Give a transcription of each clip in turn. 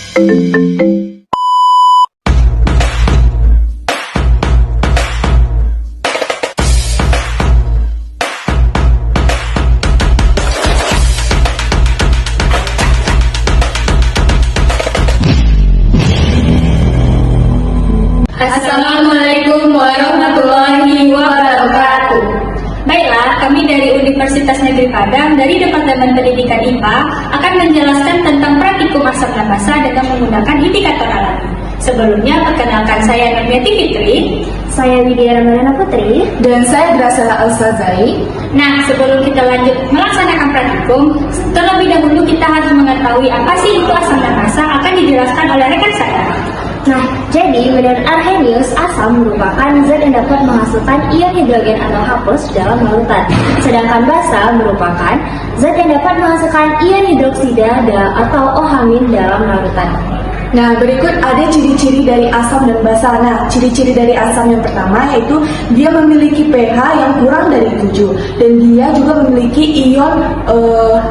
Assalamualaikum warahmatullahi wabarakatuh. Baiklah, kami dari Universitas Negeri Padang dari Departemen Pendidikan IPA akan menjelaskan tentang praktikum asam dan basa dengan menggunakan indikator alami. Sebelumnya, perkenalkan saya Nurmiati Fitri, Saya Widya Ramadhana Putri, dan saya Grasela Alsazai. Nah, sebelum kita lanjut melaksanakan praktikum, terlebih dahulu kita harus mengetahui apa sih itu asam dan basa akan dijelaskan oleh rekan saya. Nah, jadi menurut Arrhenius, asam merupakan zat yang dapat menghasilkan ion hidrogen atau H+ dalam larutan. Sedangkan basa merupakan zat yang dapat menghasilkan ion hidroksida atau OH- dalam larutan. Nah, berikut ada ciri-ciri dari asam dan basa. Nah, ciri-ciri dari asam yang pertama yaitu dia memiliki pH yang kurang dari 7 dan dia juga memiliki ion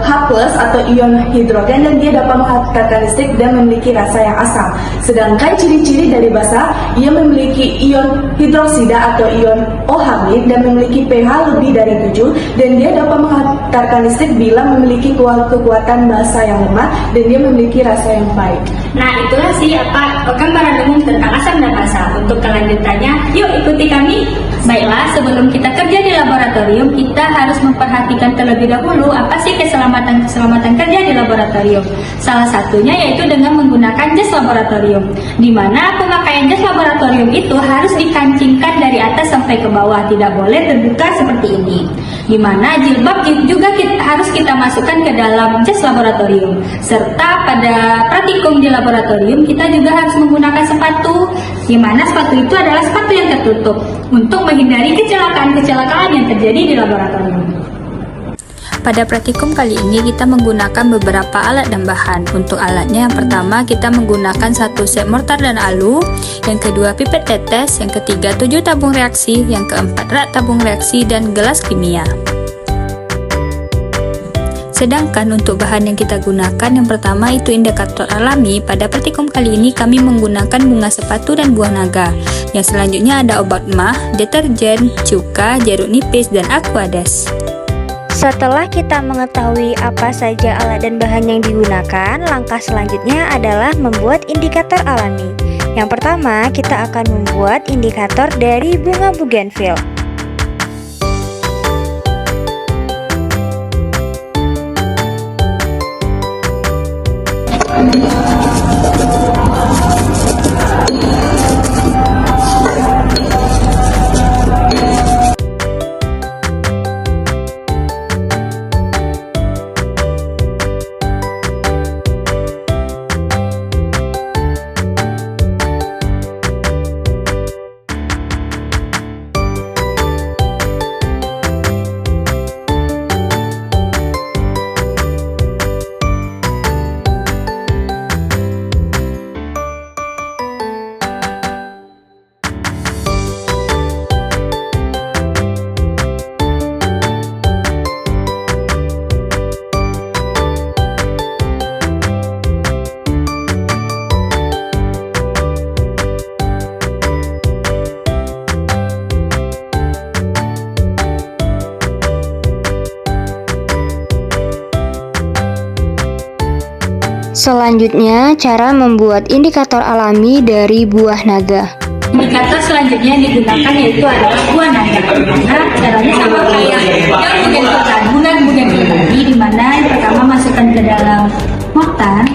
H+ atau ion hidrogen dan dia dapat menghasilkan listrik dan memiliki rasa yang asam. Sedangkan ciri-ciri dari basa, ia memiliki ion hidroksida atau ion OH- dan memiliki pH lebih dari 7 dan dia dapat menghasilkan listrik bila memiliki kekuatan basa yang lemah dan dia memiliki rasa yang pahit. Nah, itulah sih apa gambaran umum tentang asam dan basa. Untuk kelanjutannya, yuk ikuti kami. Baiklah, sebelum kita kerja di laboratorium, kita harus memperhatikan terlebih dahulu apa sih keselamatan kerja di laboratorium. Salah satunya yaitu dengan menggunakan jas laboratorium, di mana pemakaian jas laboratorium itu harus dikancingkan dari atas sampai ke bawah, tidak boleh terbuka seperti ini. Di mana jilbab juga harus kita masukkan ke dalam jas laboratorium. Serta pada praktikum di laboratorium kita juga harus menggunakan sepatu, di mana sepatu itu adalah sepatu yang tertutup untuk menghindari kecelakaan-kecelakaan yang terjadi di laboratorium. Pada praktikum kali ini kita menggunakan beberapa alat dan bahan. Untuk alatnya, yang pertama kita menggunakan 1 set mortar dan alu, yang kedua pipet tetes, yang ketiga 7 tabung reaksi, yang keempat rak tabung reaksi dan gelas kimia. Sedangkan untuk bahan yang kita gunakan, yang pertama itu indikator alami. Pada praktikum kali ini kami menggunakan bunga sepatu dan buah naga. Yang selanjutnya ada obat mah, deterjen, cuka, jeruk nipis, dan aquades. Setelah kita mengetahui apa saja alat dan bahan yang digunakan, langkah selanjutnya adalah membuat indikator alami. Yang pertama, kita akan membuat indikator dari bunga bougainville. Selanjutnya, cara membuat indikator alami dari buah naga. Indikator selanjutnya yang digunakan yaitu adalah buah naga. Nah, caranya sama kayak yang bukan bunga tadi, di mana yang pertama masukkan ke dalam mortar.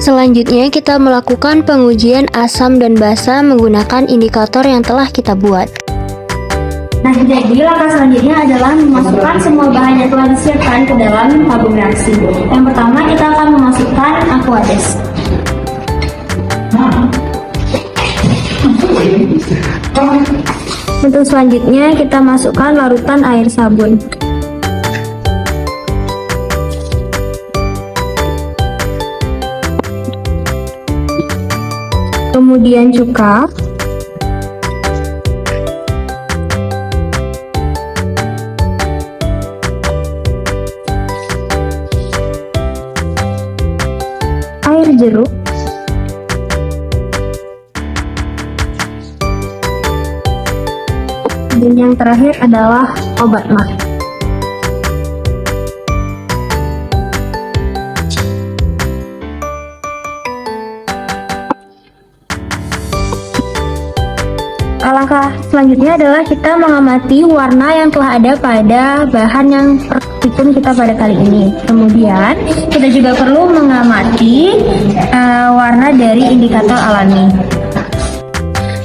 Selanjutnya kita melakukan pengujian asam dan basa menggunakan indikator yang telah kita buat. Nah, jadi langkah selanjutnya adalah memasukkan semua bahan yang telah disiapkan ke dalam tabung reaksi. Yang pertama kita akan memasukkan aqueous. Untuk selanjutnya kita masukkan larutan air sabun. Kemudian cuka. Air jeruk. Dan yang terakhir adalah obat mah. Langkah selanjutnya adalah kita mengamati warna yang telah ada pada bahan yang praktikum kita pada kali ini. Kemudian kita juga perlu mengamati warna dari indikator alami.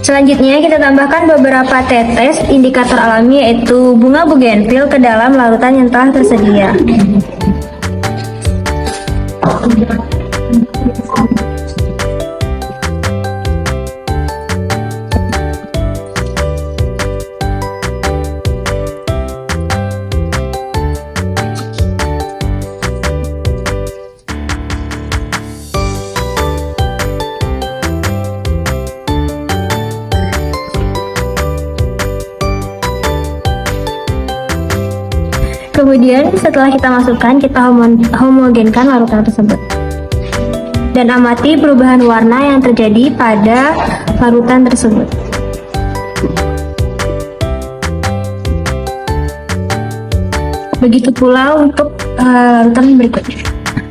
Selanjutnya kita tambahkan beberapa tetes indikator alami yaitu bunga bougainville ke dalam larutan yang telah tersedia. Kemudian setelah kita masukkan, kita homogenkan larutan tersebut. Dan amati perubahan warna yang terjadi pada larutan tersebut. Begitu pula untuk larutan berikutnya.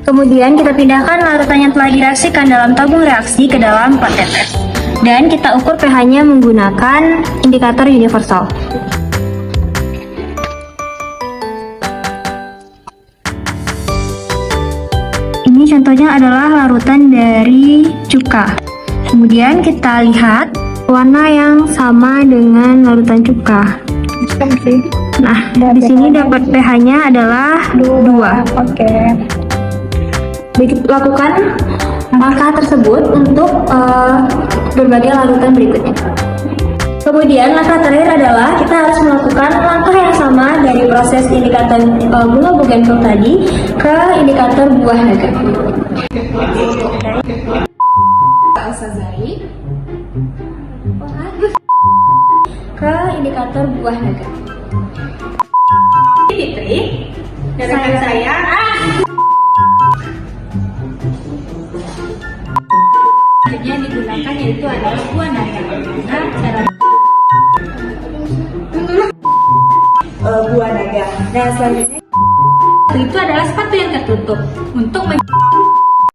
Kemudian kita pindahkan larutan yang telah direaksikan dalam tabung reaksi ke dalam pot tetes. Dan kita ukur pH-nya menggunakan indikator universal. Ini contohnya adalah larutan dari cuka. Kemudian kita lihat warna yang sama dengan larutan cuka. Nah, di sini dapat pH-nya adalah 2. Oke. Lakukan langkah tersebut untuk berbagai larutan berikutnya. Kemudian langkah terakhir adalah kita harus melakukan langkah yang sama dari proses indikator bunga bougainville tadi ke indikator buah naga. Ke indikator buah naga. Fitri, rekan saya. Yang digunakan yaitu adalah buah naga. Nah, cara Buah naga. Nah, selanjutnya itu adalah sepatu yang tertutup untuk